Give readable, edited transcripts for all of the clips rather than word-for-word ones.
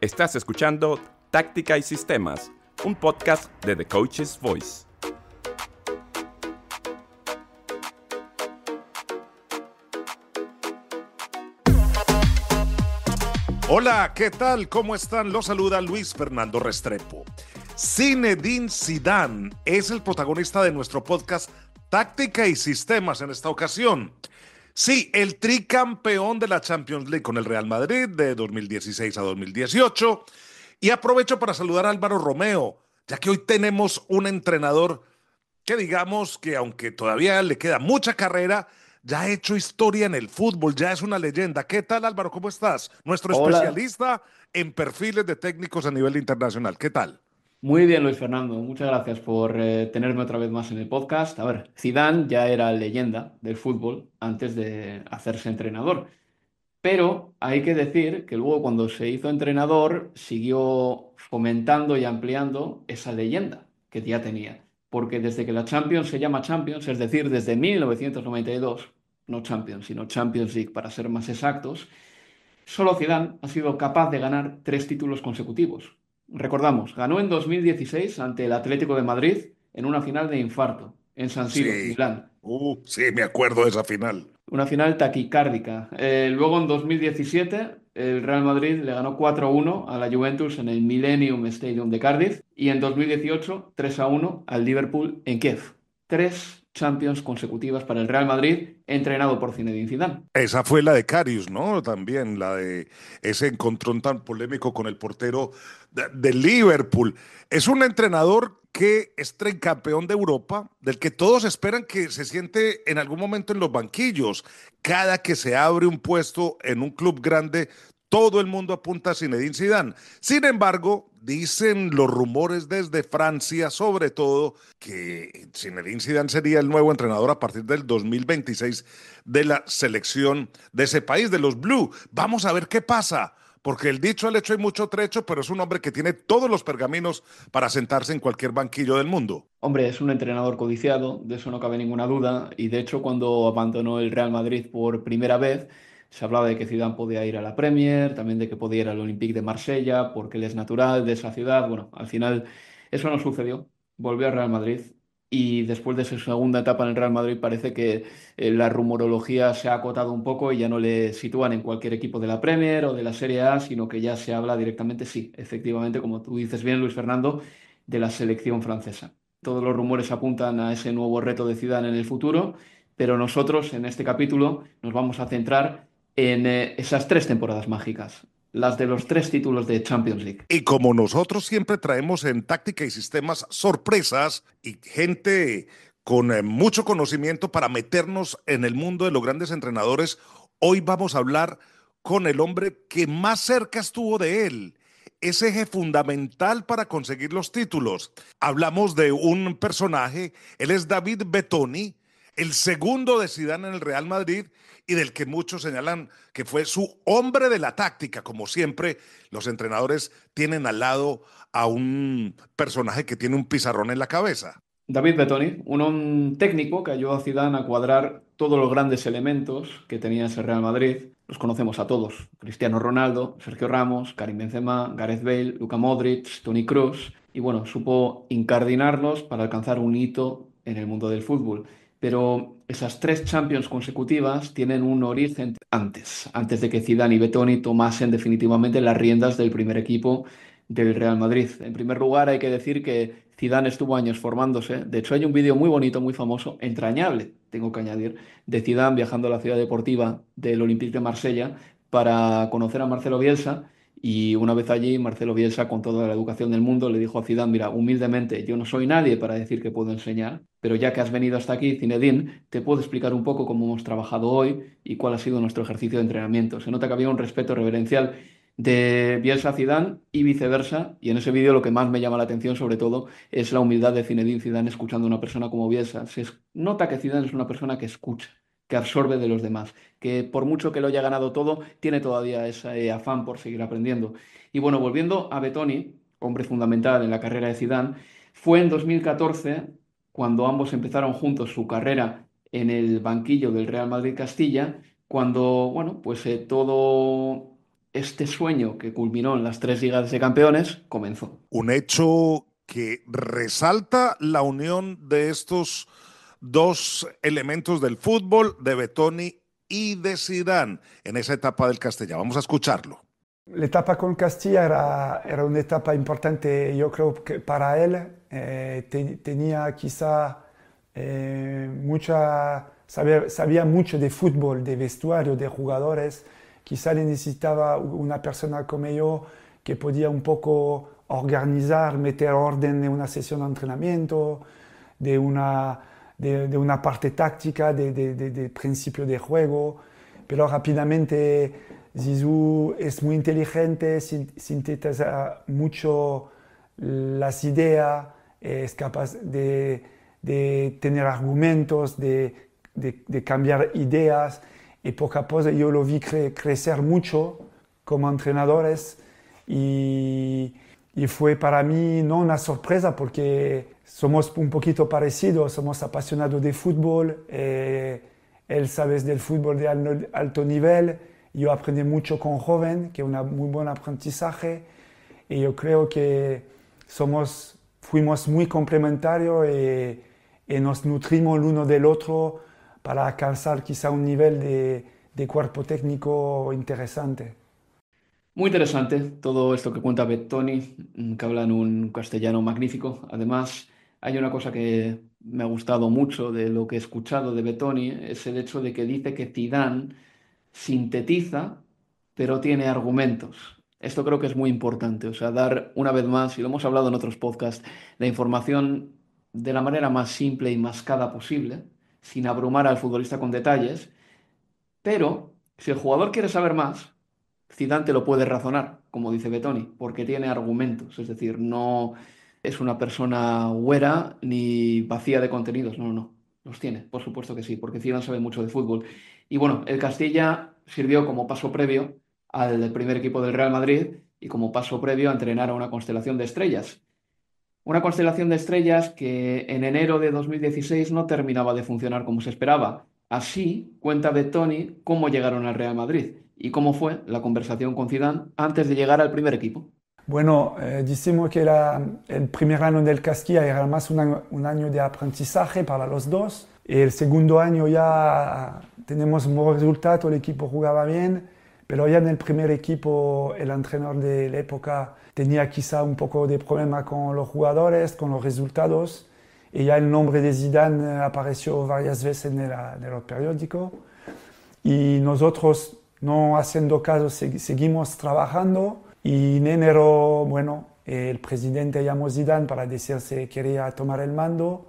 Estás escuchando Táctica y Sistemas, un podcast de The Coach's Voice. Hola, ¿qué tal? ¿Cómo están? Los saluda Luis Fernando Restrepo. Zinedine Zidane es el protagonista de nuestro podcast Táctica y Sistemas en esta ocasión. Sí, el tricampeón de la Champions League con el Real Madrid de 2016 a 2018. Y aprovecho para saludar a Álvaro Romeo, ya que hoy tenemos un entrenador que digamos que aunque todavía le queda mucha carrera, ya ha hecho historia en el fútbol, ya es una leyenda. ¿Qué tal, Álvaro? ¿Cómo estás? Nuestro Hola, especialista en perfiles de técnicos a nivel internacional. ¿Qué tal? muy bien Luis Fernando, muchas gracias por tenerme otra vez más en el podcast. A ver, Zidane ya era leyenda del fútbol antes de hacerse entrenador, pero hay que decir que luego cuando se hizo entrenador siguió fomentando y ampliando esa leyenda que ya tenía, porque desde que la Champions se llama Champions, es decir, desde 1992, no Champions, sino Champions League para ser más exactos. Solo Zidane ha sido capaz de ganar 3 títulos consecutivos. Recordamos, ganó en 2016 ante el Atlético de Madrid en una final de infarto, en San Siro, Sí, Milán. sí, me acuerdo de esa final. Una final taquicárdica. Luego en 2017 el Real Madrid le ganó 4-1 a la Juventus en el Millennium Stadium de Cardiff y en 2018 3-1 al Liverpool en Kiev. 3 Champions consecutivas para el Real Madrid, entrenado por Zinedine Zidane. Esa fue la de Karius, ¿no? También la de ese encontrón tan polémico con el portero de Liverpool. Es un entrenador que es tricampeón de Europa, del que todos esperan que se siente en algún momento en los banquillos. Cada que se abre un puesto en un club grande, todo el mundo apunta a Zinedine Zidane. Sin embargo, dicen los rumores desde Francia, sobre todo, que Zinedine Zidane sería el nuevo entrenador a partir del 2026 de la selección de ese país, de los Blue. Vamos a ver qué pasa, porque el dicho al hecho hay mucho trecho, pero es un hombre que tiene todos los pergaminos para sentarse en cualquier banquillo del mundo. Hombre, es un entrenador codiciado, de eso no cabe ninguna duda, y de hecho cuando abandonó el Real Madrid por primera vez, se hablaba de que Zidane podía ir a la Premier, también de que podía ir al Olympique de Marsella, porque él es natural de esa ciudad. Bueno, al final eso no sucedió, volvió al Real Madrid, y después de su segunda etapa en el Real Madrid parece que la rumorología se ha acotado un poco y ya no le sitúan en cualquier equipo de la Premier o de la Serie A, sino que ya se habla directamente, sí, efectivamente, como tú dices bien, Luis Fernando, de la selección francesa. Todos los rumores apuntan a ese nuevo reto de Zidane en el futuro, pero nosotros en este capítulo nos vamos a centrar en esas 3 temporadas mágicas, las de los 3 títulos de Champions League. Y como nosotros siempre traemos en táctica y sistemas sorpresas y gente con mucho conocimiento para meternos en el mundo de los grandes entrenadores, hoy vamos a hablar con el hombre que más cerca estuvo de él, ese eje fundamental para conseguir los títulos. Hablamos de un personaje, él es David Bettoni, el segundo de Zidane en el Real Madrid y del que muchos señalan que fue su hombre de la táctica. Como siempre, los entrenadores tienen al lado a un personaje que tiene un pizarrón en la cabeza. David Bettoni, un técnico que ayudó a Zidane a cuadrar todos los grandes elementos que tenía ese Real Madrid. Los conocemos a todos: Cristiano Ronaldo, Sergio Ramos, Karim Benzema, Gareth Bale, Luka Modric, Toni Kroos. Y bueno, supo incardinarlos para alcanzar un hito en el mundo del fútbol. Pero esas 3 Champions consecutivas tienen un origen antes de que Zidane y Bettoni tomasen definitivamente las riendas del primer equipo del Real Madrid. En primer lugar, hay que decir que Zidane estuvo años formándose. De hecho, hay un vídeo muy bonito, muy famoso, entrañable, tengo que añadir, de Zidane viajando a la ciudad deportiva del Olympique de Marsella para conocer a Marcelo Bielsa. Y una vez allí, Marcelo Bielsa, con toda la educación del mundo, le dijo a Zidane: mira, humildemente, yo no soy nadie para decir que puedo enseñar, pero ya que has venido hasta aquí, Zinedine, te puedo explicar un poco cómo hemos trabajado hoy y cuál ha sido nuestro ejercicio de entrenamiento. Se nota que había un respeto reverencial de Bielsa a Zidane y viceversa, y en ese vídeo lo que más me llama la atención sobre todo es la humildad de Zinedine Zidane escuchando a una persona como Bielsa. Nota que Zidane es una persona que escucha, que absorbe de los demás, que por mucho que lo haya ganado todo, tiene todavía ese afán por seguir aprendiendo. Y bueno, volviendo a Bettoni, hombre fundamental en la carrera de Zidane, fue en 2014 cuando ambos empezaron juntos su carrera en el banquillo del Real Madrid Castilla, cuando, bueno, pues todo este sueño que culminó en las 3 Ligas de Campeones comenzó. Un hecho que resalta la unión de estos dos elementos del fútbol, de Bettoni y de Zidane, en esa etapa del Castilla. Vamos a escucharlo. La etapa con Castilla era una etapa importante, yo creo que para él. Tenía quizá sabía mucho de fútbol, de vestuario, de jugadores. Quizá le necesitaba una persona como yo que podía un poco organizar, meter orden en una sesión de entrenamiento, de una parte táctica, de principio de juego. Pero rápidamente Zizou es muy inteligente, sintetiza mucho las ideas, es capaz de tener argumentos, de cambiar ideas, y poco a poco yo lo vi crecer mucho como entrenadores, y fue para mí no una sorpresa porque somos un poquito parecidos, somos apasionados de fútbol, él sabe del fútbol de alto nivel, yo aprendí mucho con joven, que es un muy buen aprendizaje, y yo creo que fuimos muy complementarios y nos nutrimos el uno del otro para alcanzar quizá un nivel de cuerpo técnico interesante. Muy interesante todo esto que cuenta Bettoni, que habla en un castellano magnífico. Además, hay una cosa que me ha gustado mucho de lo que he escuchado de Bettoni, es el hecho de que dice que Zidane sintetiza, pero tiene argumentos. Esto creo que es muy importante, o sea, dar una vez más, y lo hemos hablado en otros podcasts, la información de la manera más simple y mascada posible, sin abrumar al futbolista con detalles, pero si el jugador quiere saber más, Zidane te lo puede razonar, como dice Bettoni, porque tiene argumentos, es decir, no es una persona huera ni vacía de contenidos, no, no, no, los tiene, por supuesto que sí, porque Zidane sabe mucho de fútbol. Y bueno, el Castilla sirvió como paso previo al primer equipo del Real Madrid y como paso previo a entrenar a una constelación de estrellas. Una constelación de estrellas que en enero de 2016 no terminaba de funcionar como se esperaba. Así cuenta Bettoni cómo llegaron al Real Madrid y cómo fue la conversación con Zidane antes de llegar al primer equipo. Bueno, decimos que el primer año del Castilla era más un año de aprendizaje para los dos. El segundo año ya tenemos un buen resultado, el equipo jugaba bien, pero ya en el primer equipo el entrenador de la época tenía quizá un poco de problema con los jugadores, con los resultados, y ya el nombre de Zidane apareció varias veces en el periódico, y nosotros, no haciendo caso, seguimos trabajando, y en enero, bueno, el presidente llamó a Zidane para decir si quería tomar el mando,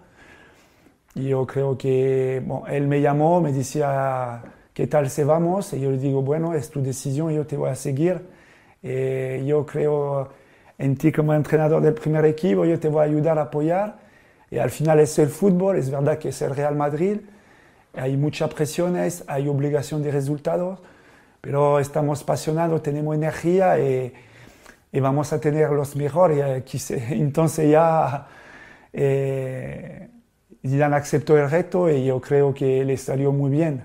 y yo creo que él me llamó, me decía, ¿qué tal si vamos? Y yo le digo, bueno, es tu decisión, yo te voy a seguir. Yo creo en ti como entrenador del primer equipo, yo te voy a ayudar a apoyar. Y al final es el fútbol, es verdad que es el Real Madrid, hay muchas presiones, hay obligación de resultados, pero estamos apasionados, tenemos energía y vamos a tener los mejores. Entonces ya Zidane aceptó el reto y yo creo que le salió muy bien.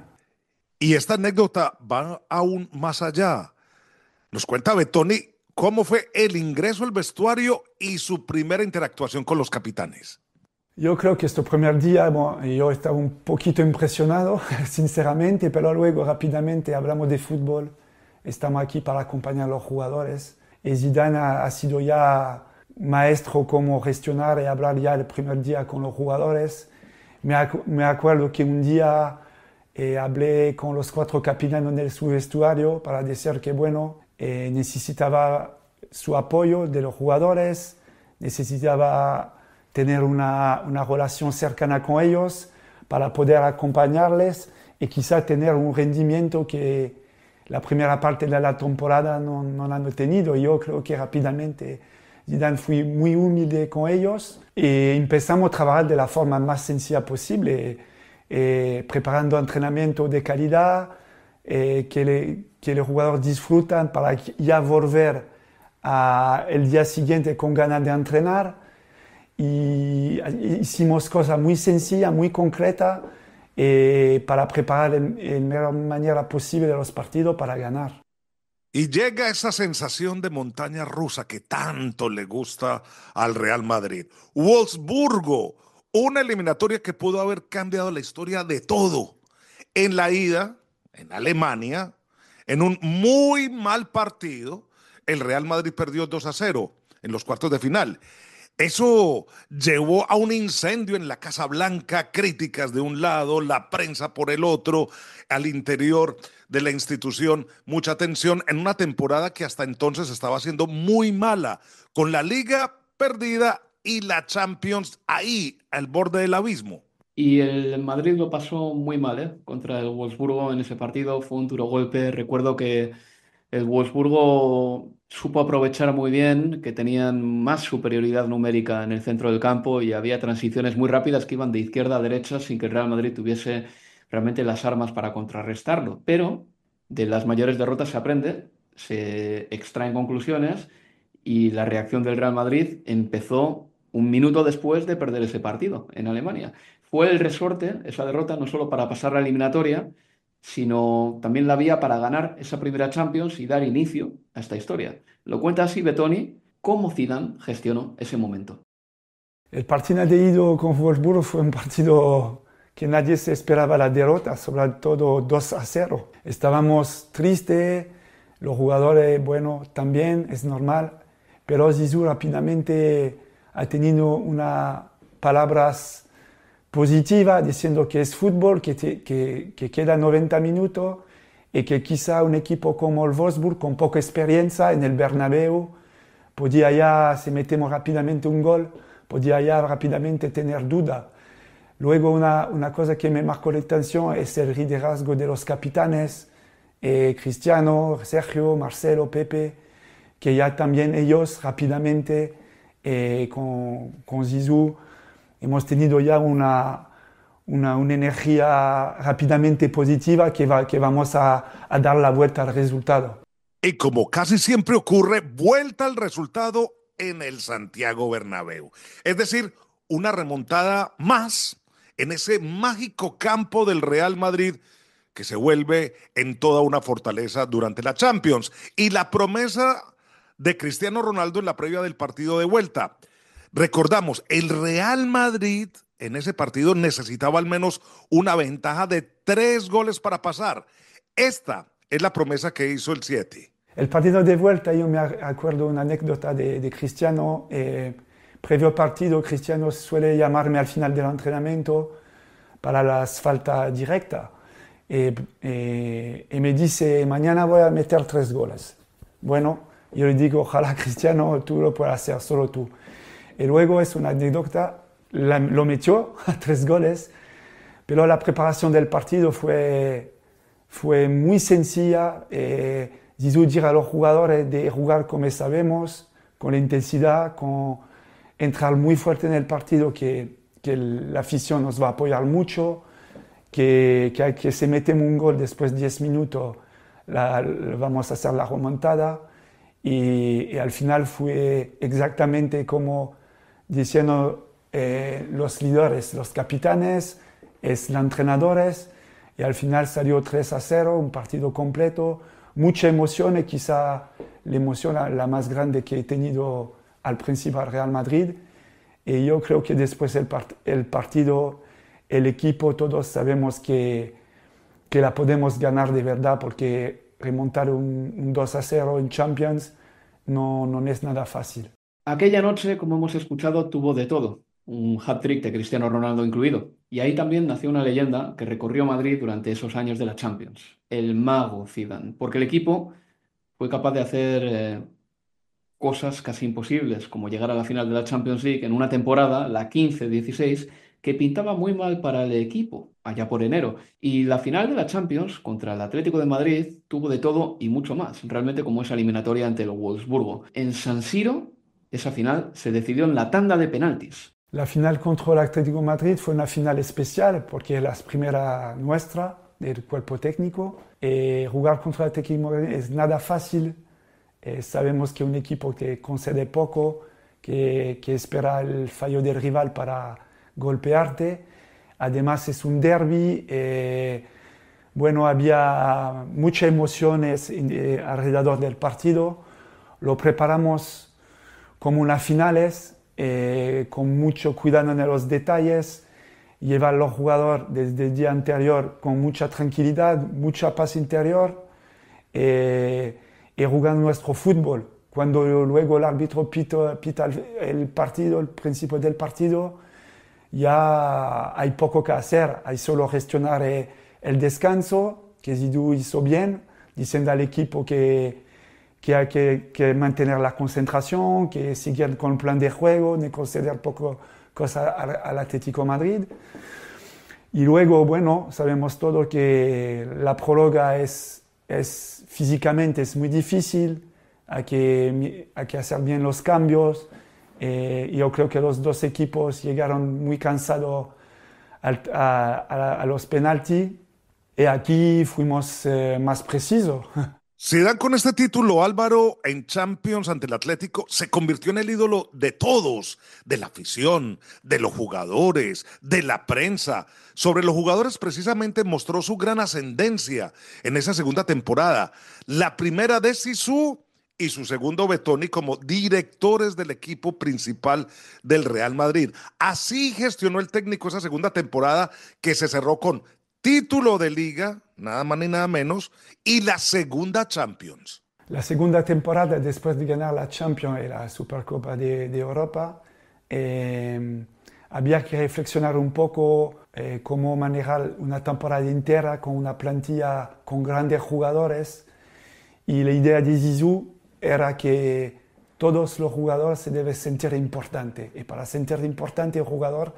Y esta anécdota va aún más allá. Nos cuenta Bettoni cómo fue el ingreso al vestuario y su primera interactuación con los capitanes. Yo creo que este primer día, yo estaba un poquito impresionado, sinceramente, pero luego rápidamente hablamos de fútbol, estamos aquí para acompañar a los jugadores. Y Zidane ha sido ya maestro cómo gestionar y hablar ya el primer día con los jugadores. Me acuerdo que un día hablé con los 4 capitanes en su vestuario para decir que necesitaba su apoyo de los jugadores, necesitaba tener una relación cercana con ellos para poder acompañarles y quizá tener un rendimiento que la primera parte de la temporada no han tenido. Yo creo que rápidamente Zidane fue muy humilde con ellos y empezamos a trabajar de la forma más sencilla posible, preparando entrenamiento de calidad, que los jugadores disfrutan para ya volver el día siguiente con ganas de entrenar. Y hicimos cosas muy sencillas, muy concretas, para preparar de la mejor manera posible los partidos para ganar. Y llega esa sensación de montaña rusa que tanto le gusta al Real Madrid. Wolfsburgo, una eliminatoria que pudo haber cambiado la historia de todo. En la ida, en Alemania, en un muy mal partido, el Real Madrid perdió 2-0 en los cuartos de final. Eso llevó a un incendio en la Casa Blanca, críticas de un lado, la prensa por el otro, al interior de la institución, mucha tensión en una temporada que hasta entonces estaba siendo muy mala, con la Liga perdida y la Champions ahí, al borde del abismo. Y el Madrid lo pasó muy mal, ¿eh? Contra el Wolfsburgo en ese partido. Fue un duro golpe. Recuerdo que el Wolfsburgo supo aprovechar muy bien que tenían más superioridad numérica en el centro del campo y había transiciones muy rápidas que iban de izquierda a derecha sin que el Real Madrid tuviese realmente las armas para contrarrestarlo. Pero de las mayores derrotas se aprende, se extraen conclusiones y la reacción del Real Madrid empezó un minuto después de perder ese partido en Alemania. Fue el resorte, esa derrota, no solo para pasar la eliminatoria, sino también la vía para ganar esa primera Champions y dar inicio a esta historia. Lo cuenta así Bettoni, cómo Zidane gestionó ese momento. El partido de ida con Wolfsburgo fue un partido que nadie se esperaba la derrota, sobre todo 2-0. Estábamos tristes, los jugadores, bueno, también es normal, pero Zizou rápidamente ha tenido unas palabras positivas diciendo que es fútbol, que queda 90 minutos y que quizá un equipo como el Wolfsburg, con poca experiencia en el Bernabéu, podía ya, si metemos rápidamente un gol, podía ya rápidamente tener duda. Luego una cosa que me marcó la atención es el liderazgo de los capitanes, Cristiano, Sergio, Marcelo, Pepe, que ya también ellos rápidamente con Zizou hemos tenido ya una energía rápidamente positiva que vamos a dar la vuelta al resultado. Y como casi siempre ocurre, vuelta al resultado en el Santiago Bernabéu. Es decir, una remontada más en ese mágico campo del Real Madrid que se vuelve en toda una fortaleza durante la Champions. Y la promesa de Cristiano Ronaldo en la previa del partido de vuelta. Recordamos, el Real Madrid en ese partido necesitaba al menos una ventaja de 3 goles para pasar. Esta es la promesa que hizo el 7. El partido de vuelta, yo me acuerdo una anécdota de Cristiano. Previo partido, Cristiano suele llamarme al final del entrenamiento para las faltas directas. Y me dice, mañana voy a meter 3 goles. Bueno, yo le digo, ojalá Cristiano, tú lo puedas hacer, solo tú. Y luego es una anécdota, lo metió a 3 goles, pero la preparación del partido fue muy sencilla. Zizou dirá a los jugadores de jugar como sabemos, con la intensidad, con entrar muy fuerte en el partido, que la afición nos va a apoyar mucho, que si metemos un gol después de 10 minutos vamos a hacer la remontada. Y al final fue exactamente como diciendo los líderes, los capitanes, los entrenadores, y al final salió 3-0, un partido completo, mucha emoción, y quizá la emoción la más grande que he tenido al principio al Real Madrid. Y yo creo que después el partido, el equipo, todos sabemos que la podemos ganar de verdad, porque remontar un 2-0 en Champions no es nada fácil. Aquella noche, como hemos escuchado, tuvo de todo, un hat-trick de Cristiano Ronaldo incluido. Y ahí también nació una leyenda que recorrió Madrid durante esos años de la Champions, el mago Zidane, porque el equipo fue capaz de hacer cosas casi imposibles, como llegar a la final de la Champions League en una temporada, la 15-16, que pintaba muy mal para el equipo, allá por enero. Y la final de la Champions contra el Atlético de Madrid tuvo de todo y mucho más, realmente como esa eliminatoria ante el Wolfsburgo. En San Siro, esa final se decidió en la tanda de penaltis. La final contra el Atlético de Madrid fue una final especial porque es la primera nuestra del cuerpo técnico. Jugar contra el Atlético de Madrid es nada fácil. Sabemos que un equipo que concede poco, que espera el fallo del rival para golpearte. Además es un derbi. Bueno, había muchas emociones alrededor del partido. Lo preparamos como unas finales, con mucho cuidado en los detalles, llevar a los jugadores desde el día anterior con mucha tranquilidad, mucha paz interior y jugando nuestro fútbol. Cuando luego el árbitro pita el partido, el principio del partido, ya hay poco que hacer, hay solo gestionar el descanso, que Zidou hizo bien, diciendo al equipo que hay que mantener la concentración, que seguir con el plan de juego, no conceder poco cosas al Atlético Madrid. Y luego, bueno, sabemos todo que la próloga físicamente es muy difícil, hay que hacer bien los cambios. Yo creo que los dos equipos llegaron muy cansados a los penaltis y aquí fuimos más precisos. Zidane con este título, Álvaro, en Champions ante el Atlético, se convirtió en el ídolo de todos, de la afición, de los jugadores, de la prensa. Sobre los jugadores precisamente mostró su gran ascendencia en esa segunda temporada. La primera de Zizou y su segundo Betoni como directores del equipo principal del Real Madrid. Así gestionó el técnico esa segunda temporada que se cerró con título de liga, nada más ni nada menos, y la segunda Champions. La segunda temporada, después de ganar la Champions y la Supercopa de Europa, había que reflexionar un poco cómo manejar una temporada entera con una plantilla con grandes jugadores. Y la idea de Zizou era que todos los jugadores se deben sentir importantes. Y para sentir importante el jugador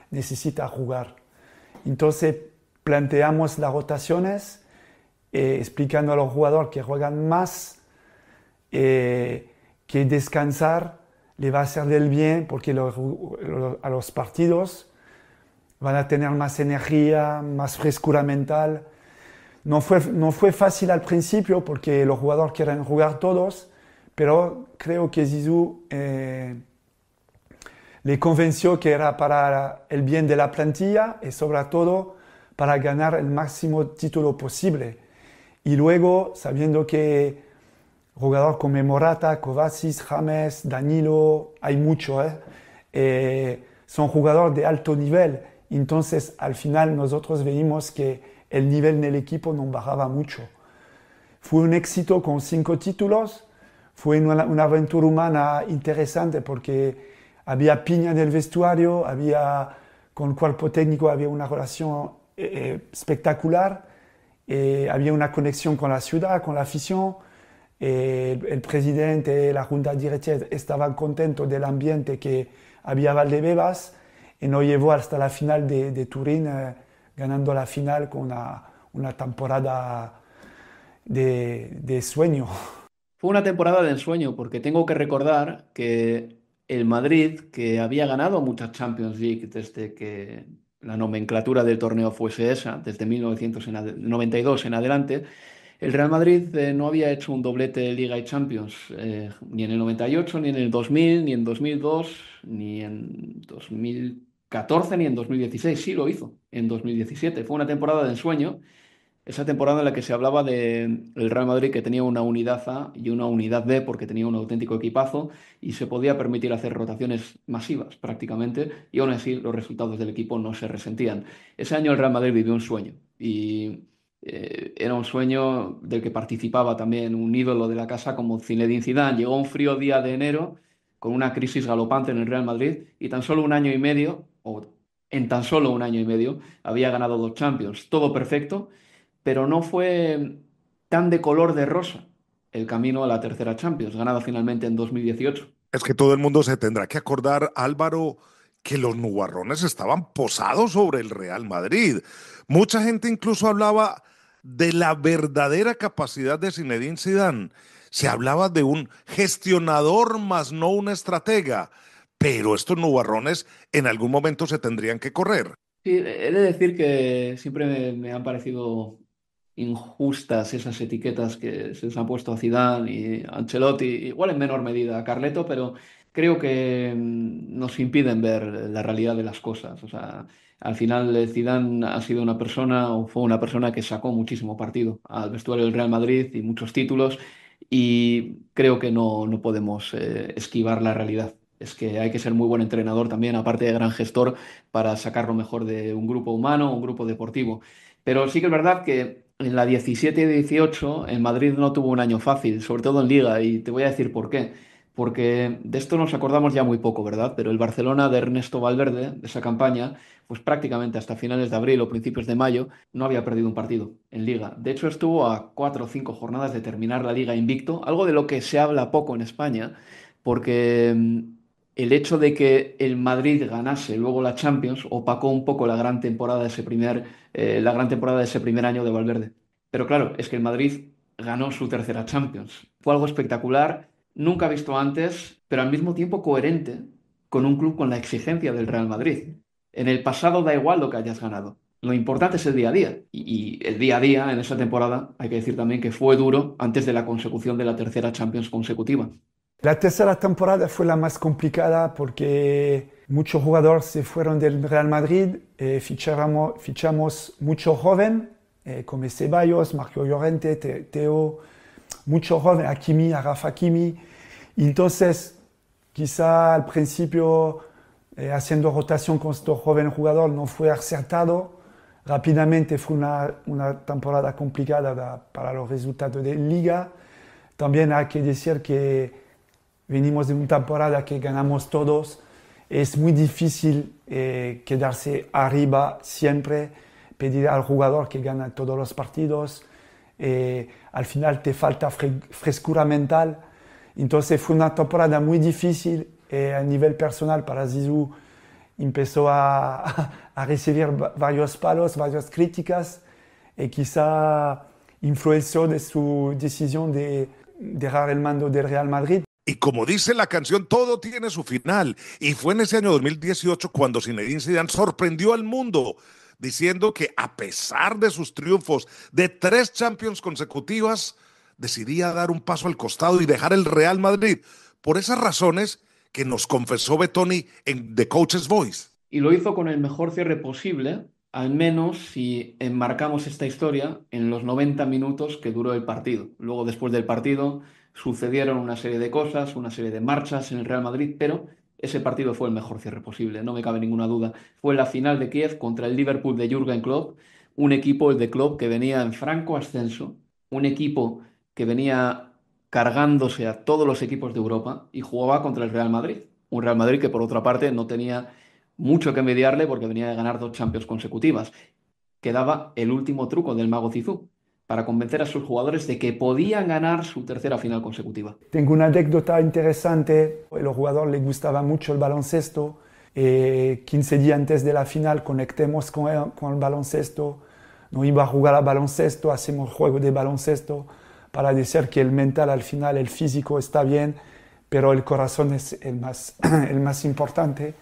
necesita jugar. Entonces planteamos las rotaciones, explicando a los jugadores que juegan más, que descansar le va a hacer del bien porque a los partidos van a tener más energía, más frescura mental. No fue fácil al principio porque los jugadores quieren jugar todos, pero creo que Zizou le convenció que era para el bien de la plantilla y sobre todo para ganar el máximo título posible. Y luego, sabiendo que jugadores como Morata, Kovacic, James, Danilo, hay mucho, son jugadores de alto nivel. Entonces, al final, nosotros vimos que el nivel del equipo no bajaba mucho. Fue un éxito con 5 títulos, fue una aventura humana interesante porque había piña en el vestuario, con el cuerpo técnico había una relación espectacular, había una conexión con la ciudad, con la afición. El presidente, la junta directiva estaban contentos del ambiente que había Valdebebas y nos llevó hasta la final de Turín, ganando la final con una temporada de sueño. Fue una temporada de ensueño porque tengo que recordar que el Madrid, que había ganado muchas Champions League desde que la nomenclatura del torneo fuese esa, desde 1992 en adelante, el Real Madrid no había hecho un doblete de Liga y Champions, ni en el 98, ni en el 2000, ni en 2002, ni en 2014, ni en 2016. Sí, lo hizo en 2017. Fue una temporada de ensueño, esa temporada en la que se hablaba del Real Madrid que tenía una unidad A y una unidad B porque tenía un auténtico equipazo y se podía permitir hacer rotaciones masivas prácticamente y aún así los resultados del equipo no se resentían. Ese año el Real Madrid vivió un sueño y era un sueño del que participaba también un ídolo de la casa como Zinedine Zidane. Llegó un frío día de enero con una crisis galopante en el Real Madrid y tan solo un año y medio, o en tan solo un año y medio, había ganado 2 Champions. Todo perfecto, pero no fue tan de color de rosa el camino a la tercera Champions, ganada finalmente en 2018. Es que todo el mundo se tendrá que acordar, Álvaro, que los nubarrones estaban posados sobre el Real Madrid. Mucha gente incluso hablaba de la verdadera capacidad de Zinedine Zidane. Se hablaba de un gestionador más no un estratega, pero estos nubarrones en algún momento se tendrían que correr. Sí, he de decir que siempre me han parecido injustas esas etiquetas que se les han puesto a Zidane y a Ancelotti, igual en menor medida a Carleto, pero creo que nos impiden ver la realidad de las cosas. O sea, Al final, Zidane ha sido una persona, o fue una persona que sacó muchísimo partido al vestuario del Real Madrid y muchos títulos, y creo que no podemos esquivar la realidad. Es que hay que ser muy buen entrenador también, aparte de gran gestor, para sacar lo mejor de un grupo humano o un grupo deportivo. Pero sí que es verdad que en la 17 y 18 el Madrid no tuvo un año fácil, sobre todo en Liga, y te voy a decir por qué. Porque de esto nos acordamos ya muy poco, ¿verdad? Pero el Barcelona de Ernesto Valverde, de esa campaña, pues prácticamente hasta finales de abril o principios de mayo, no había perdido un partido en Liga. De hecho, estuvo a 4 o 5 jornadas de terminar la Liga invicto, algo de lo que se habla poco en España, porque el hecho de que el Madrid ganase luego la Champions opacó un poco la gran temporada de la gran temporada de ese primer año de Valverde. Pero claro, es que el Madrid ganó su tercera Champions. Fue algo espectacular, nunca visto antes, pero al mismo tiempo coherente con un club con la exigencia del Real Madrid. En el pasado da igual lo que hayas ganado. Lo importante es el día a día. Y el día a día en esa temporada, hay que decir también que fue duro antes de la consecución de la tercera Champions consecutiva. La tercera temporada fue la más complicada porque muchos jugadores se fueron del Real Madrid, fichamos mucho joven, como Ceballos, Marco Llorente, Teo, mucho joven, Hakimi, Rafa Hakimi. Entonces, quizá al principio, haciendo rotación con estos jóvenes jugadores no fue acertado. Rápidamente fue una temporada complicada para los resultados de Liga. También hay que decir que venimos de una temporada que ganamos todos. Es muy difícil quedarse arriba siempre, pedir al jugador que gane todos los partidos. Al final te falta frescura mental. Entonces fue una temporada muy difícil a nivel personal para Zizou. Empezó a recibir varios palos, varias críticas y quizá influenció de su decisión de dejar el mando del Real Madrid. Y como dice la canción, todo tiene su final. Y fue en ese año 2018 cuando Zinedine Zidane sorprendió al mundo, diciendo que a pesar de sus triunfos de 3 Champions consecutivas, decidía dar un paso al costado y dejar el Real Madrid. Por esas razones que nos confesó Bettoni en The Coach's Voice. Y lo hizo con el mejor cierre posible, al menos si enmarcamos esta historia en los 90 minutos que duró el partido. Luego, después del partido, sucedieron una serie de cosas, una serie de marchas en el Real Madrid, pero ese partido fue el mejor cierre posible, no me cabe ninguna duda. Fue la final de Kiev contra el Liverpool de Jürgen Klopp, un equipo, el de Klopp, que venía en franco ascenso, un equipo que venía cargándose a todos los equipos de Europa y jugaba contra el Real Madrid. Un Real Madrid que, por otra parte, no tenía mucho que envidiarle porque venía de ganar 2 Champions consecutivas. Quedaba el último truco del mago Zizou para convencer a sus jugadores de que podían ganar su tercera final consecutiva. Tengo una anécdota interesante. A los jugadores les gustaba mucho el baloncesto. 15 días antes de la final conectemos con el baloncesto. No iba a jugar al baloncesto, hacemos juego de baloncesto para decir que el mental al final, el físico está bien, pero el corazón es el más importante.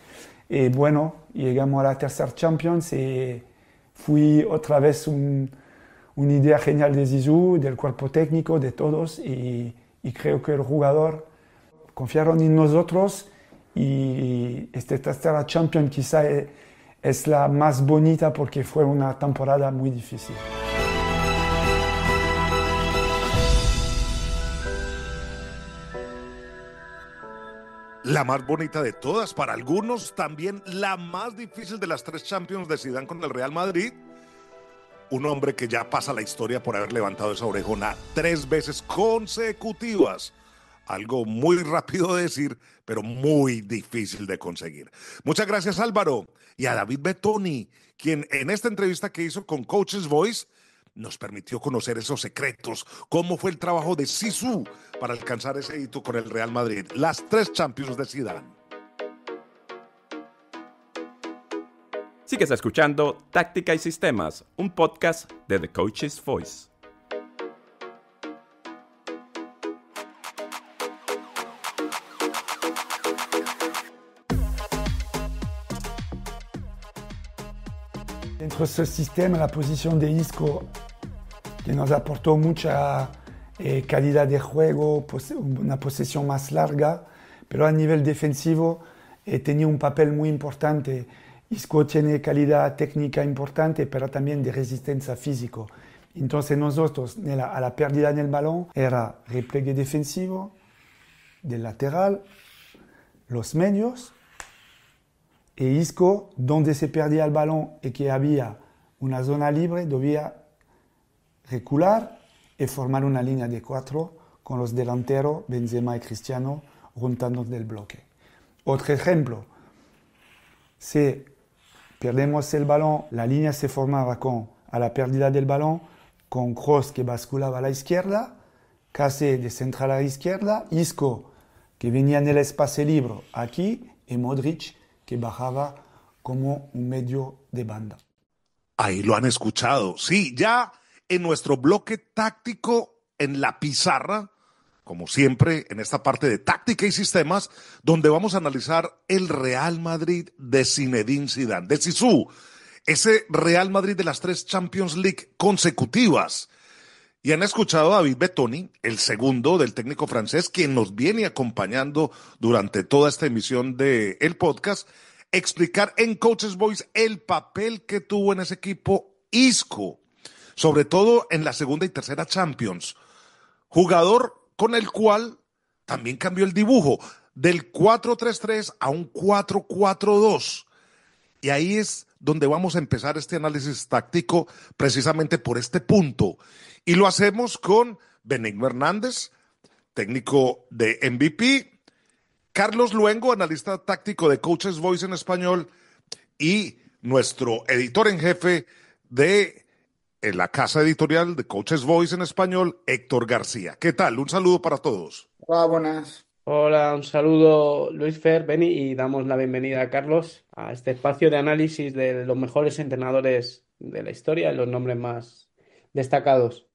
Bueno, llegamos a la tercera Champions y fui otra vez una idea genial de Zizou, del cuerpo técnico, de todos, y creo que el jugador confiaron en nosotros y esta tercera Champions quizá es la más bonita porque fue una temporada muy difícil. La más bonita de todas, para algunos también la más difícil de las 3 Champions de Zidane con el Real Madrid. Un hombre que ya pasa a la historia por haber levantado esa orejona 3 veces consecutivas. Algo muy rápido de decir, pero muy difícil de conseguir. Muchas gracias, Álvaro. Y a David Bettoni, quien en esta entrevista que hizo con Coach's Voice nos permitió conocer esos secretos, cómo fue el trabajo de Zizou para alcanzar ese hito con el Real Madrid, las 3 Champions de Zidane. Sigues escuchando Táctica y Sistemas, un podcast de The Coach's Voice. Dentro de ese sistema, la posición de Isco, que nos aportó mucha calidad de juego, una posesión más larga, pero a nivel defensivo tenía un papel muy importante Isco tiene calidad técnica importante, pero también de resistencia físico. Entonces nosotros a la pérdida en el balón era repliegue defensivo, del lateral, los medios, e Isco, donde se perdía el balón y que había una zona libre, debía recular y formar una línea de 4 con los delanteros, Benzema y Cristiano, juntando del bloque. Otro ejemplo, si perdemos el balón, la línea se formaba a la pérdida del balón, con Kroos que basculaba a la izquierda, casi de central a la izquierda, Isco que venía en el espacio libre aquí y Modric que bajaba como un medio de banda. Ahí lo han escuchado. Sí, ya en nuestro bloque táctico en la pizarra, como siempre en esta parte de táctica y sistemas, donde vamos a analizar el Real Madrid de Zinedine Zidane, de Zizou, ese Real Madrid de las 3 Champions League consecutivas. Y han escuchado a David Bettoni, el segundo del técnico francés, quien nos viene acompañando durante toda esta emisión del podcast, explicar en Coach's Voice el papel que tuvo en ese equipo Isco, sobre todo en la segunda y tercera Champions. Jugador con el cual también cambió el dibujo del 4-3-3 a un 4-4-2. Y ahí es donde vamos a empezar este análisis táctico precisamente por este punto. Y lo hacemos con Benigno Hernández, técnico de MVP, Carlos Luengo, analista táctico de Coach's Voice en español, y nuestro editor en jefe de la casa editorial de Coach's Voice en español, Héctor García. ¿Qué tal? Un saludo para todos. Hola, buenas. Hola, un saludo Luis Fer, Beni, y damos la bienvenida a Carlos a este espacio de análisis de los mejores entrenadores de la historia y los nombres más destacados.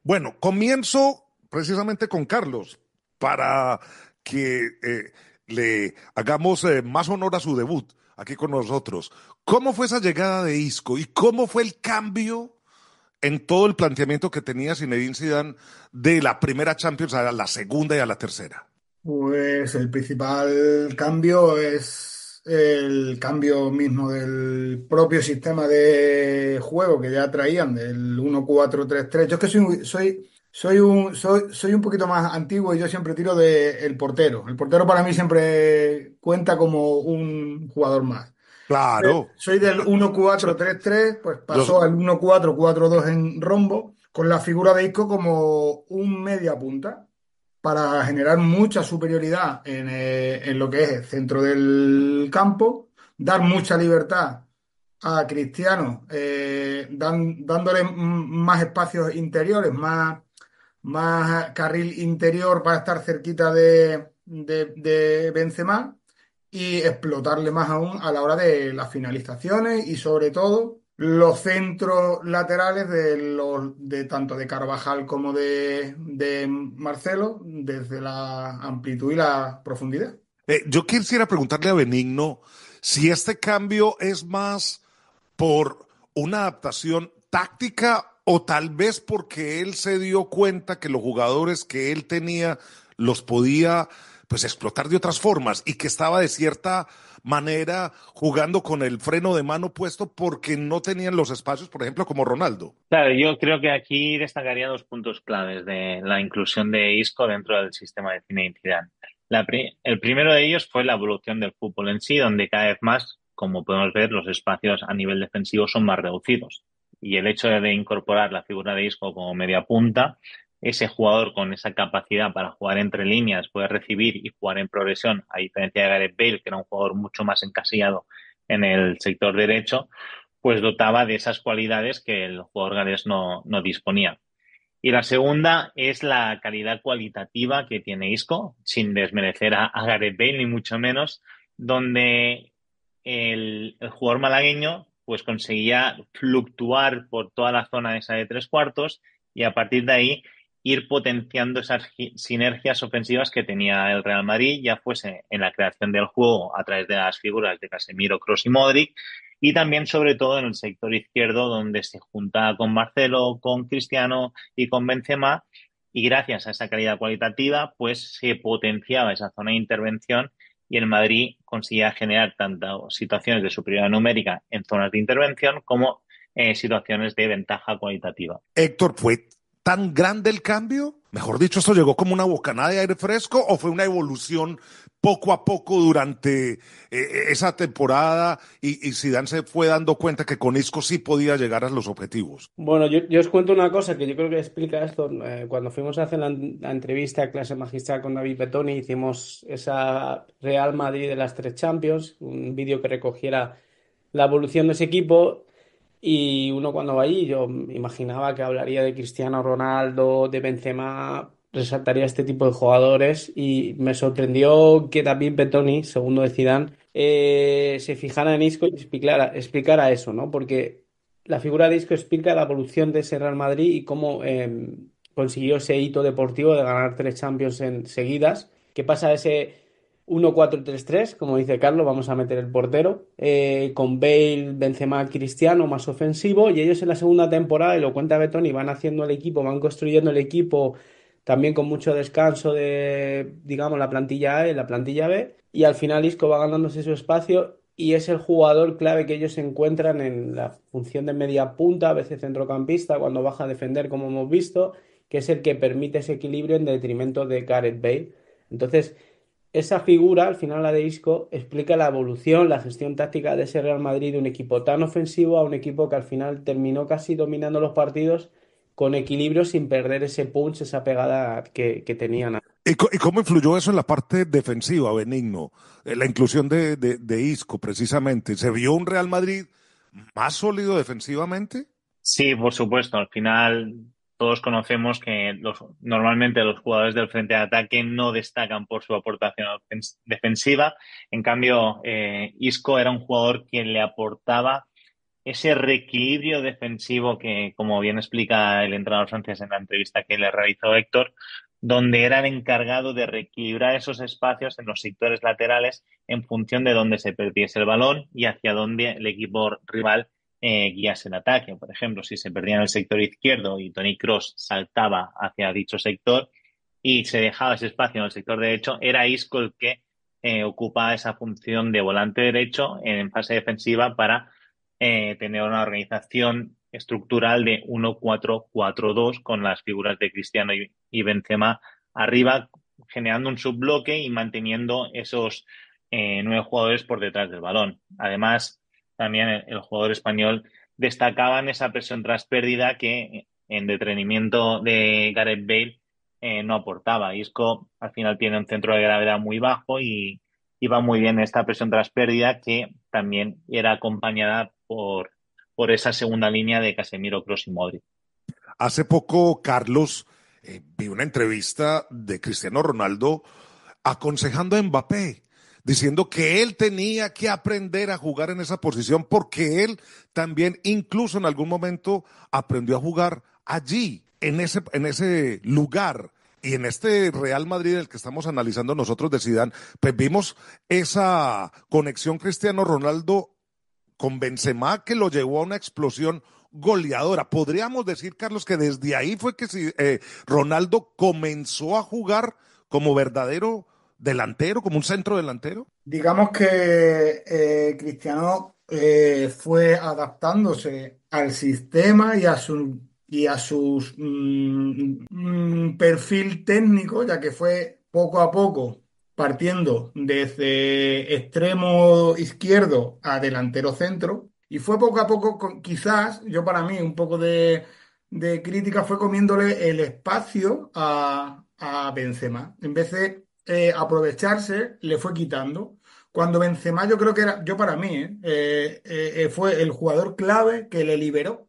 Bueno, comienzo precisamente con Carlos para que le hagamos más honor a su debut aquí con nosotros. ¿Cómo fue esa llegada de Isco y cómo fue el cambio en todo el planteamiento que tenía Zinedine Zidane de la primera Champions a la segunda y a la tercera? Pues el principal cambio es el cambio mismo del propio sistema de juego que ya traían, del 1-4-3-3. Yo es que soy un poquito más antiguo y yo siempre tiro del portero. El portero para mí siempre cuenta como un jugador más. Claro. Soy del 1-4-3-3, pues pasó al 1-4-4-2 en rombo, con la figura de Isco como un media punta, para generar mucha superioridad en lo que es el centro del campo, dar mucha libertad a Cristiano, dándole más espacios interiores, más carril interior para estar cerquita de Benzema y explotarle más aún a la hora de las finalizaciones y sobre todo los centros laterales de tanto de Carvajal como de Marcelo, desde la amplitud y la profundidad. Yo quisiera preguntarle a Benigno si este cambio es más por una adaptación táctica o tal vez porque él se dio cuenta que los jugadores que él tenía los podía pues explotar de otras formas y que estaba de cierta manera jugando con el freno de mano puesto porque no tenían los espacios, por ejemplo, como Ronaldo. Claro, yo creo que aquí destacaría 2 puntos claves de la inclusión de Isco dentro del sistema de Zinedine Zidane. El primero de ellos fue la evolución del fútbol en sí, donde cada vez más, como podemos ver, los espacios a nivel defensivo son más reducidos. Y el hecho de incorporar la figura de Isco como media punta, ese jugador con esa capacidad para jugar entre líneas, poder recibir y jugar en progresión, a diferencia de Gareth Bale, que era un jugador mucho más encasillado en el sector derecho, pues dotaba de esas cualidades que el jugador galés no disponía. Y la segunda es la calidad cualitativa que tiene Isco, sin desmerecer a Gareth Bale, ni mucho menos, donde el jugador malagueño pues conseguía fluctuar por toda la zona esa de 3/4 y a partir de ahí ir potenciando esas sinergias ofensivas que tenía el Real Madrid, ya fuese en la creación del juego a través de las figuras de Casemiro, Kroos y Modric, y también sobre todo en el sector izquierdo donde se juntaba con Marcelo, con Cristiano y con Benzema, y gracias a esa calidad cualitativa pues se potenciaba esa zona de intervención y el Madrid conseguía generar tanto situaciones de superioridad numérica en zonas de intervención como situaciones de ventaja cualitativa. Héctor, ¿fue tan grande el cambio? Mejor dicho, ¿esto llegó como una bocanada de aire fresco o fue una evolución poco a poco durante esa temporada y Zidane se fue dando cuenta que con Isco sí podía llegar a los objetivos? Bueno, yo os cuento una cosa que yo creo que explica esto. Cuando fuimos a hacer la entrevista a clase magistral con David Petoni, hicimos esa Real Madrid de las tres Champions, un vídeo que recogiera la evolución de ese equipo. Y uno cuando va allí, yo imaginaba que hablaría de Cristiano Ronaldo, de Benzema, resaltaría este tipo de jugadores y me sorprendió que David Bettoni, segundo de Zidane, se fijara en Isco y explicara eso, ¿no? Porque la figura de Isco explica la evolución de ese Real Madrid y cómo consiguió ese hito deportivo de ganar tres Champions en seguidas. ¿Qué pasa ese 1-4-3-3, como dice Carlos, vamos a meter el portero, con Bale, Benzema, Cristiano, más ofensivo, y ellos en la segunda temporada, y lo cuenta Betoni, van haciendo el equipo, van construyendo el equipo también con mucho descanso de, digamos, la plantilla A y la plantilla B, y al final Isco va ganándose su espacio y es el jugador clave que ellos encuentran en la función de media punta, a veces centrocampista, cuando baja a defender, como hemos visto, que es el que permite ese equilibrio en detrimento de Gareth Bale. Entonces, esa figura, al final la de Isco, explica la evolución, la gestión táctica de ese Real Madrid, de un equipo tan ofensivo a un equipo que al final terminó casi dominando los partidos con equilibrio sin perder ese punch, esa pegada que tenían. ¿Y cómo influyó eso en la parte defensiva, Benigno? La inclusión de Isco, precisamente. ¿Se vio un Real Madrid más sólido defensivamente? Sí, por supuesto. Al final todos conocemos que normalmente los jugadores del frente de ataque no destacan por su aportación defensiva. En cambio, Isco era un jugador que le aportaba ese reequilibrio defensivo que, como bien explica el entrenador francés en la entrevista que le realizó Héctor, donde era el encargado de reequilibrar esos espacios en los sectores laterales en función de dónde se perdiese el balón y hacia dónde el equipo rival guiase el ataque. Por ejemplo, si se perdía en el sector izquierdo y Toni Kroos saltaba hacia dicho sector y se dejaba ese espacio en el sector derecho, era Isco el que ocupaba esa función de volante derecho en fase defensiva para tener una organización estructural de 1-4-4-2 con las figuras de Cristiano y Benzema arriba, generando un subbloque y manteniendo esos 9 jugadores por detrás del balón. Además, también el jugador español destacaba en esa presión tras pérdida que en detrimento de Gareth Bale no aportaba. Isco al final tiene un centro de gravedad muy bajo y iba muy bien esta presión tras pérdida que también era acompañada por esa segunda línea de Casemiro, Kroos y Modric. Hace poco, Carlos, vi una entrevista de Cristiano Ronaldo aconsejando a Mbappé, diciendo que él tenía que aprender a jugar en esa posición porque él también incluso en algún momento aprendió a jugar allí, en ese lugar. Y en este Real Madrid, el que estamos analizando nosotros de Zidane, pues vimos esa conexión Cristiano Ronaldo con Benzema que lo llevó a una explosión goleadora. Podríamos decir, Carlos, que desde ahí fue que Ronaldo comenzó a jugar como verdadero delantero, como un centro delantero. Digamos que Cristiano fue adaptándose al sistema y a su perfil técnico, ya que fue poco a poco partiendo desde extremo izquierdo a delantero centro. Y fue poco a poco, quizás, yo para mí, un poco de crítica fue comiéndole el espacio a Benzema. En vez de aprovecharse, le fue quitando. Cuando Benzema yo creo que era, yo para mí, fue el jugador clave que le liberó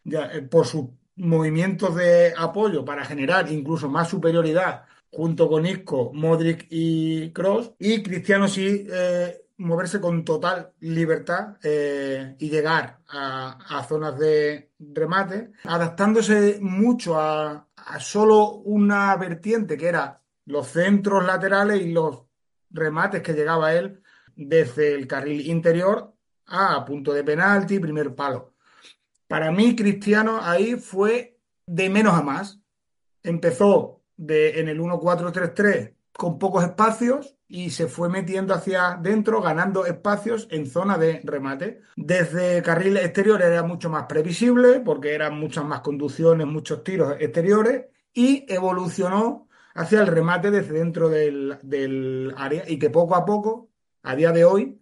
ya, por sus movimientos de apoyo para generar incluso más superioridad junto con Isco, Modric y Kroos, y Cristiano sí moverse con total libertad y llegar a zonas de remate, adaptándose mucho a solo una vertiente que era los centros laterales y los remates que llegaba él desde el carril interior a punto de penalti, primer palo. Para mí, Cristiano ahí fue de menos a más. Empezó en el 1-4-3-3 con pocos espacios y se fue metiendo hacia dentro, ganando espacios en zona de remate. Desde carril exterior era mucho más previsible porque eran muchas más conducciones, muchos tiros exteriores y evolucionó hacia el remate desde dentro del área y que poco a poco, a día de hoy,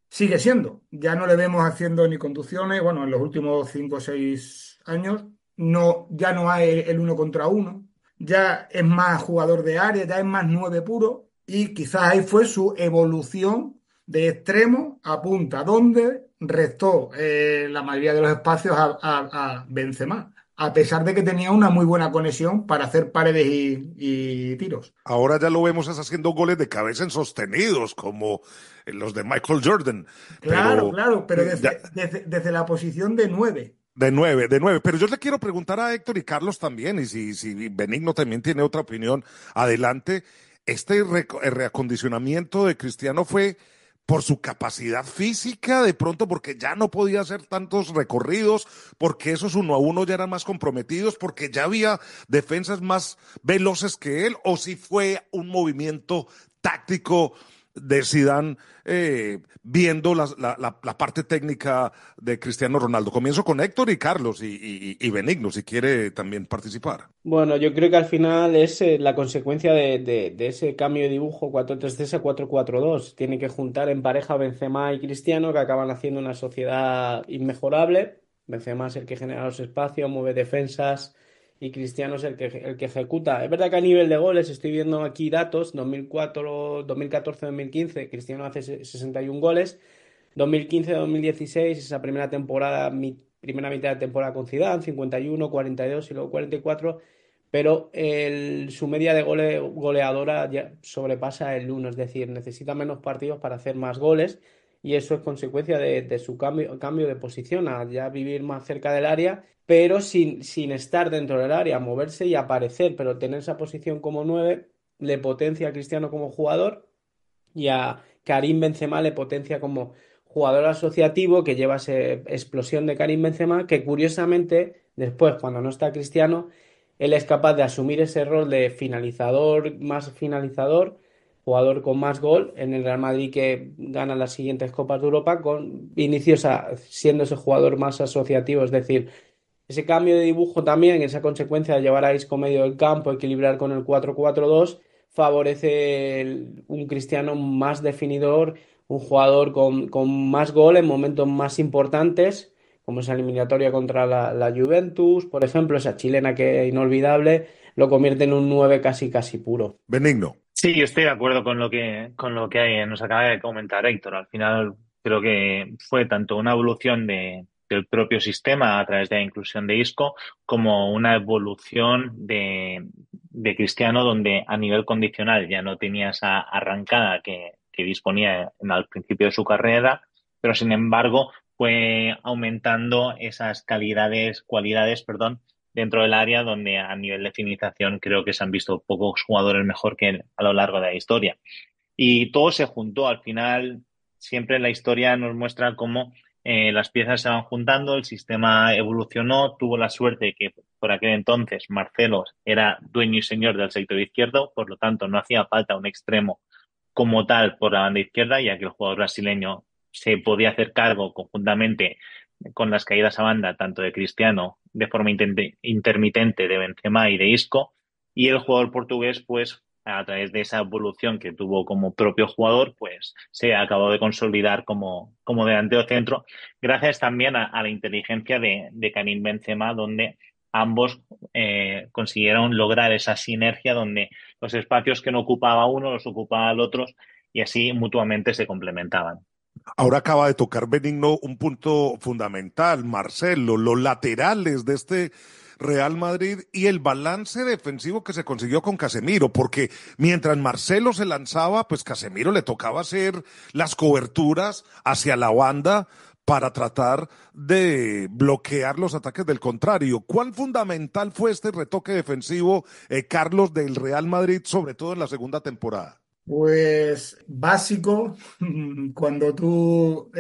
sigue siendo. Ya no le vemos haciendo ni conducciones, bueno, en los últimos 5 o 6 años no, ya no hay el uno contra uno, ya es más jugador de área, ya es más nueve puro y quizás ahí fue su evolución de extremo a punta, donde restó la mayoría de los espacios a Benzema, a pesar de que tenía una muy buena conexión para hacer paredes y tiros. Ahora ya lo vemos es haciendo goles de cabeza en sostenidos, como los de Michael Jordan. Claro, Pero claro, pero ya, desde la posición de nueve. de nueve. Pero yo le quiero preguntar a Héctor y Carlos también, y si Benigno también tiene otra opinión, adelante. El reacondicionamiento de Cristiano fue por su capacidad física, de pronto porque ya no podía hacer tantos recorridos, porque esos 1-a-1 ya eran más comprometidos, porque ya había defensas más veloces que él, o si fue un movimiento táctico de Zidane, viendo la parte técnica de Cristiano Ronaldo. Comienzo con Héctor y Carlos y Benigno, si quiere también participar. Bueno, yo creo que al final es la consecuencia de ese cambio de dibujo 4-3-3 a 4-4-2. Tiene que juntar en pareja Benzema y Cristiano, que acaban haciendo una sociedad inmejorable. Benzema es el que genera los espacios, mueve defensas y Cristiano es el que ejecuta. Es verdad que a nivel de goles estoy viendo aquí datos, 2004, 2014-2015, Cristiano hace 61 goles, 2015-2016, esa primera temporada, primera mitad de temporada con Zidane, 51, 42 y luego 44, pero su media de goleadora ya sobrepasa el 1, es decir, necesita menos partidos para hacer más goles y eso es consecuencia de su cambio de posición, a ya vivir más cerca del área, pero sin estar dentro del área, moverse y aparecer, pero tener esa posición como 9 le potencia a Cristiano como jugador y a Karim Benzema le potencia como jugador asociativo que lleva esa explosión de Karim Benzema que curiosamente después cuando no está Cristiano él es capaz de asumir ese rol de finalizador, jugador con más gol en el Real Madrid que gana las siguientes Copas de Europa con Vinicius siendo ese jugador más asociativo, es decir, ese cambio de dibujo también, esa consecuencia de llevar a Isco medio del campo, equilibrar con el 4-4-2, favorece un Cristiano más definidor, un jugador con más gol en momentos más importantes, como esa eliminatoria contra la Juventus, por ejemplo, esa chilena que es inolvidable, lo convierte en un 9 casi casi puro. Benigno. Sí, yo estoy de acuerdo con lo que nos acaba de comentar Héctor. Al final creo que fue tanto una evolución del propio sistema a través de la inclusión de Isco como una evolución de Cristiano donde a nivel condicional ya no tenía esa arrancada que disponía al principio de su carrera, pero sin embargo fue aumentando esas cualidades, perdón, dentro del área donde a nivel de finalización creo que se han visto pocos jugadores mejor que él a lo largo de la historia. Y todo se juntó. Al final, siempre la historia nos muestra cómo las piezas se van juntando, el sistema evolucionó, tuvo la suerte de que por aquel entonces Marcelo era dueño y señor del sector izquierdo, por lo tanto no hacía falta un extremo como tal por la banda izquierda, ya que el jugador brasileño se podía hacer cargo conjuntamente con las caídas a banda, tanto de Cristiano de forma intermitente, de Benzema y de Isco, y el jugador portugués, pues a través de esa evolución que tuvo como propio jugador, pues se acabó de consolidar como delantero centro, gracias también a la inteligencia de Karim Benzema, donde ambos consiguieron lograr esa sinergia donde los espacios que no ocupaba uno los ocupaba el otro y así mutuamente se complementaban. Ahora acaba de tocar Benigno un punto fundamental, Marcelo, los laterales de este Real Madrid y el balance defensivo que se consiguió con Casemiro, porque mientras Marcelo se lanzaba, pues Casemiro le tocaba hacer las coberturas hacia la banda para tratar de bloquear los ataques del contrario. ¿Cuán fundamental fue este retoque defensivo, Carlos, del Real Madrid, sobre todo en la segunda temporada? Pues básico, cuando tú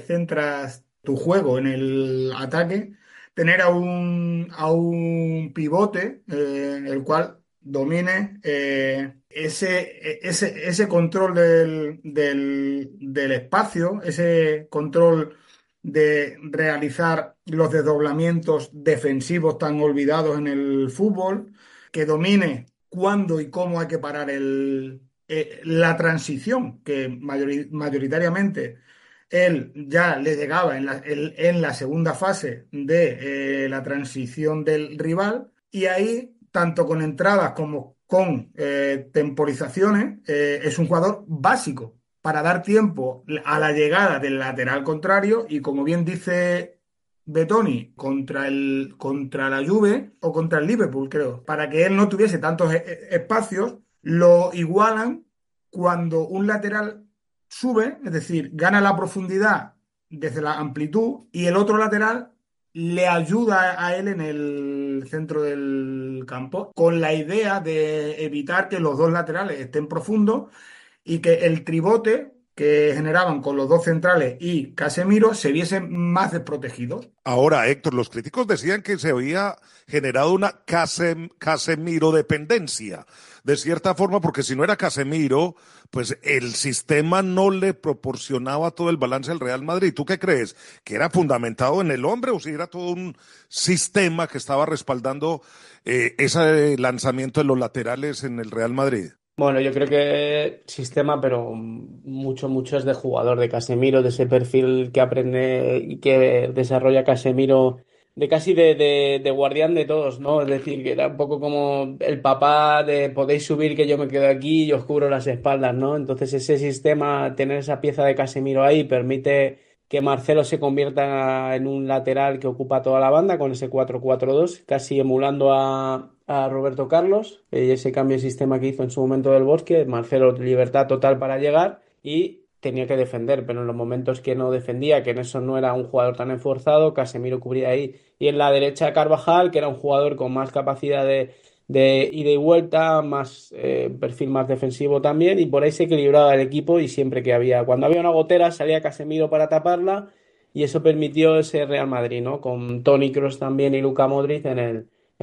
centras tu juego en el ataque, tener a un pivote, el cual domine ese control del espacio, ese control de realizar los desdoblamientos defensivos tan olvidados en el fútbol, que domine cuándo y cómo hay que parar la transición, que mayoritariamente él ya le llegaba en la segunda fase de la transición del rival, y ahí, tanto con entradas como con temporizaciones, es un jugador básico para dar tiempo a la llegada del lateral contrario, y como bien dice Betoni, contra la Juve o contra el Liverpool, creo, para que él no tuviese tantos espacios, lo igualan cuando un lateral sube, es decir, gana la profundidad desde la amplitud, y el otro lateral le ayuda a él en el centro del campo, con la idea de evitar que los dos laterales estén profundos y que el tribote que generaban con los dos centrales y Casemiro se viesen más desprotegidos. Ahora, Héctor, los críticos decían que se había generado una Casemiro dependencia, de cierta forma, porque si no era Casemiro, pues el sistema no le proporcionaba todo el balance al Real Madrid. ¿Tú qué crees? ¿Que era fundamentado en el hombre o si era todo un sistema que estaba respaldando ese lanzamiento de los laterales en el Real Madrid? Bueno, yo creo que sistema, pero mucho es de jugador, de Casemiro, de ese perfil que aprende y que desarrolla Casemiro, de casi de guardián de todos, ¿no? Es decir, que era un poco como el papá de podéis subir que yo me quedo aquí y os cubro las espaldas, ¿no? Entonces ese sistema, tener esa pieza de Casemiro ahí, permite que Marcelo se convierta en un lateral que ocupa toda la banda con ese 4-4-2, casi emulando a Roberto Carlos, y ese cambio de sistema que hizo en su momento del Bosque. Marcelo, libertad total para llegar y tenía que defender, pero en los momentos que no defendía, que en eso no era un jugador tan esforzado, Casemiro cubría ahí. Y en la derecha Carvajal, que era un jugador con más capacidad de ida y vuelta, más perfil más defensivo también, y por ahí se equilibraba el equipo, y siempre que cuando había una gotera salía Casemiro para taparla, y eso permitió ese Real Madrid, ¿no? Con Toni Kroos también y Luka Modric en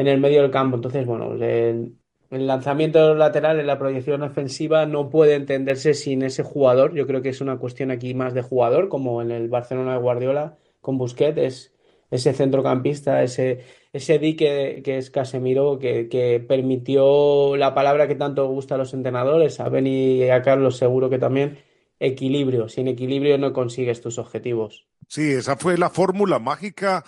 el medio del campo. Entonces, bueno, el lanzamiento de los laterales, la proyección ofensiva no puede entenderse sin ese jugador. Yo creo que es una cuestión aquí más de jugador, como en el Barcelona de Guardiola con Busquets, es ese centrocampista, ese dique que es Casemiro, que permitió la palabra que tanto gusta a los entrenadores, a Beni y a Carlos seguro que también: equilibrio. Sin equilibrio no consigues tus objetivos. Sí, esa fue la fórmula mágica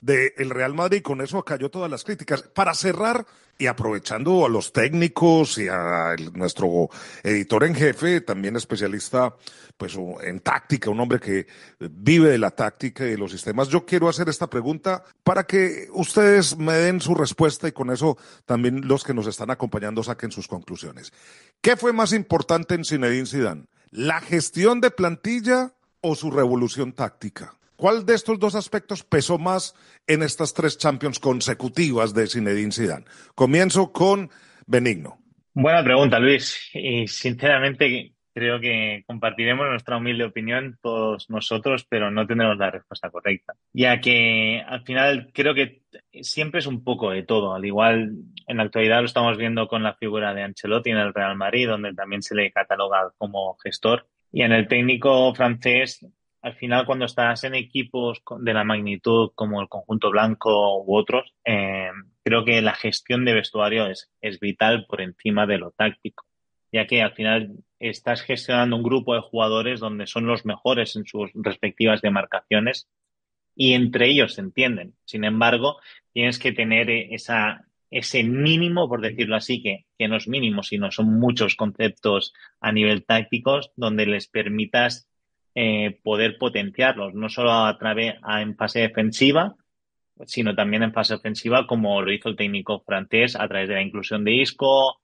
del Real Madrid, y con eso cayó todas las críticas. Para cerrar, y aprovechando a los técnicos y a nuestro editor en jefe, también especialista pues en táctica, un hombre que vive de la táctica y de los sistemas, yo quiero hacer esta pregunta para que ustedes me den su respuesta y con eso también los que nos están acompañando saquen sus conclusiones. ¿Qué fue más importante en Zinedine Zidane? ¿La gestión de plantilla o su revolución táctica? ¿Cuál de estos dos aspectos pesó más en estas 3 Champions consecutivas de Zinedine Zidane? Comienzo con Benigno. Buena pregunta, Luis. Y sinceramente creo que compartiremos nuestra humilde opinión todos nosotros, pero no tendremos la respuesta correcta. Ya que al final creo que siempre es un poco de todo. Al igual en la actualidad lo estamos viendo con la figura de Ancelotti en el Real Madrid, donde también se le cataloga como gestor. Y en el técnico francés, al final cuando estás en equipos de la magnitud como el conjunto blanco u otros, creo que la gestión de vestuario es vital por encima de lo táctico, ya que al final estás gestionando un grupo de jugadores donde son los mejores en sus respectivas demarcaciones y entre ellos se entienden. Sin embargo, tienes que tener ese mínimo, por decirlo así, que no es mínimo, sino son muchos conceptos a nivel tácticos donde les permitas poder potenciarlos, no solo en fase defensiva, sino también en fase ofensiva, como lo hizo el técnico francés a través de la inclusión de Isco,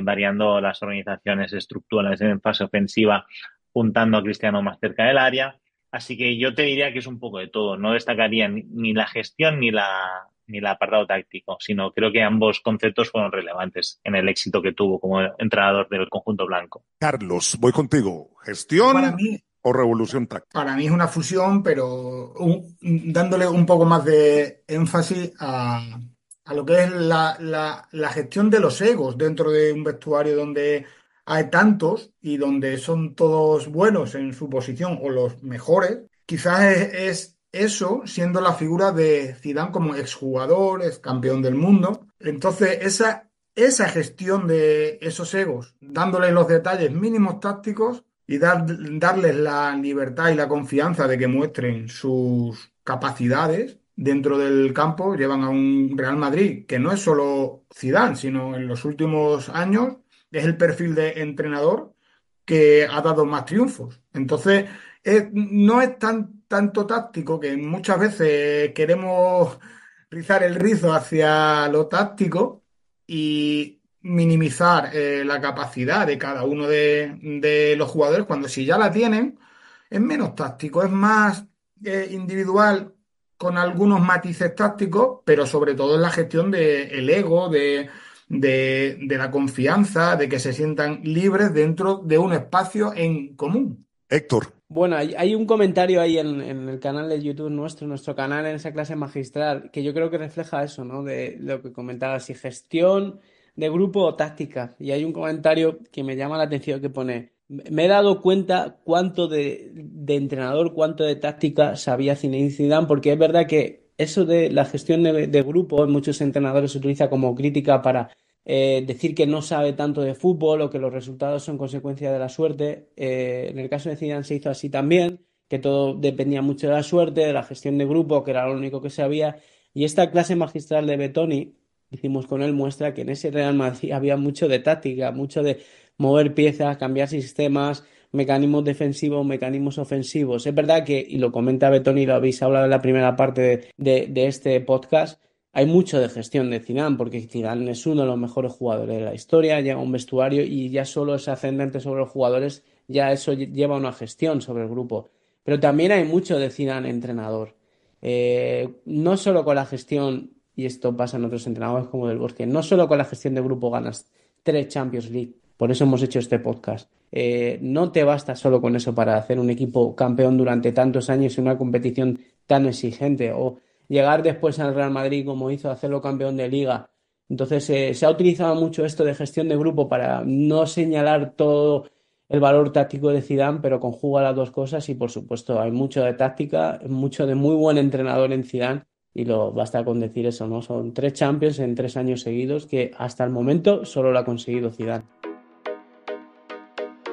variando las organizaciones estructurales en fase ofensiva, juntando a Cristiano más cerca del área. Así que yo te diría que es un poco de todo. No destacaría ni la gestión ni el apartado táctico, sino creo que ambos conceptos fueron relevantes en el éxito que tuvo como entrenador del conjunto blanco. Carlos, voy contigo. ¿Gestión Para mí, o revolución táctica? Para mí es una fusión, pero dándole un poco más de énfasis a lo que es la gestión de los egos dentro de un vestuario donde hay tantos y donde son todos buenos en su posición o los mejores. Quizás es eso siendo la figura de Zidane como exjugador, ex campeón del mundo. Entonces, esa gestión de esos egos, dándole los detalles mínimos tácticos y darles la libertad y la confianza de que muestren sus capacidades dentro del campo, llevan a un Real Madrid que no es solo Zidane, sino en los últimos años es el perfil de entrenador que ha dado más triunfos. Entonces, no es tanto táctico, que muchas veces queremos rizar el rizo hacia lo táctico y minimizar la capacidad de cada uno de los jugadores, cuando si ya la tienen, es menos táctico, es más individual con algunos matices tácticos, pero sobre todo en la gestión del ego, de la confianza, de que se sientan libres dentro de un espacio en común. Héctor. Bueno, hay un comentario ahí en el canal de YouTube nuestro canal, en esa clase magistral, que yo creo que refleja eso, ¿no? De lo que comentaba, si gestión de grupo o táctica. Y hay un comentario que me llama la atención que pone: me he dado cuenta cuánto de entrenador, cuánto de táctica sabía Zinedine Zidane, porque es verdad que eso de la gestión de grupo, muchos entrenadores se utiliza como crítica para decir que no sabe tanto de fútbol o que los resultados son consecuencia de la suerte. En el caso de Zidane se hizo así también, que todo dependía mucho de la suerte, de la gestión de grupo, que era lo único que sabía. Y esta clase magistral de Bettoni, hicimos con él, muestra que en ese Real Madrid había mucho de táctica, mucho de mover piezas, cambiar sistemas, mecanismos defensivos, mecanismos ofensivos. Es verdad que, y lo comenta Bettoni, lo habéis hablado en la primera parte de este podcast, hay mucho de gestión de Zidane, porque Zidane es uno de los mejores jugadores de la historia, llega a un vestuario y ya solo es ascendente sobre los jugadores, ya eso lleva una gestión sobre el grupo. Pero también hay mucho de Zidane entrenador. No solo con la gestión, y esto pasa en otros entrenadores como Del Bosque, no solo con la gestión de grupo ganas 3 Champions League, por eso hemos hecho este podcast. No te basta solo con eso para hacer un equipo campeón durante tantos años en una competición tan exigente, o llegar después al Real Madrid como hizo, hacerlo campeón de Liga. Entonces se ha utilizado mucho esto de gestión de grupo para no señalar todo el valor táctico de Zidane, pero conjuga las dos cosas y por supuesto hay mucho de táctica, mucho de muy buen entrenador en Zidane, y basta con decir eso, ¿no? Son 3 Champions en 3 años seguidos, que hasta el momento solo lo ha conseguido Zidane.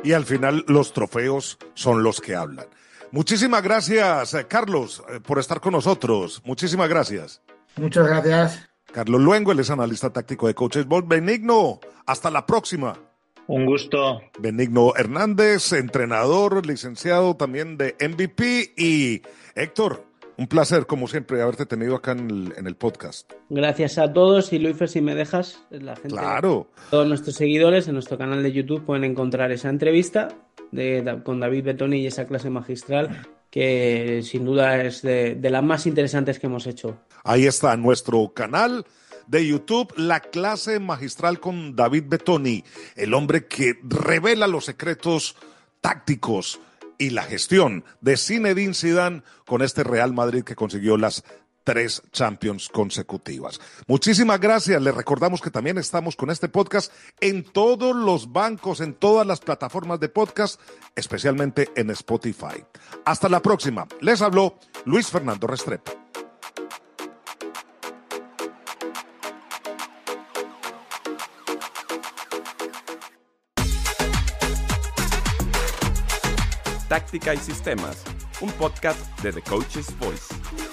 Y al final los trofeos son los que hablan. Muchísimas gracias, Carlos, por estar con nosotros. Muchísimas gracias. Muchas gracias. Carlos Luengo, él es analista táctico de Coaches Bold. Benigno, hasta la próxima. Un gusto. Benigno Hernández, entrenador, licenciado también de MVP. Y Héctor, un placer, como siempre, haberte tenido acá en el podcast. Gracias a todos. Y Luis, si me dejas, la gente, claro, todos nuestros seguidores en nuestro canal de YouTube pueden encontrar esa entrevista con David Bettoni y esa clase magistral, que sin duda es de las más interesantes que hemos hecho. Ahí está nuestro canal de YouTube, la clase magistral con David Bettoni, el hombre que revela los secretos tácticos y la gestión de Zinedine Zidane con este Real Madrid que consiguió las 3 Champions consecutivas. Muchísimas gracias. Les recordamos que también estamos con este podcast en todos los bancos, en todas las plataformas de podcast, especialmente en Spotify. Hasta la próxima. Les habló Luis Fernando Restrepo. Táctica y Sistemas, un podcast de The Coach's Voice.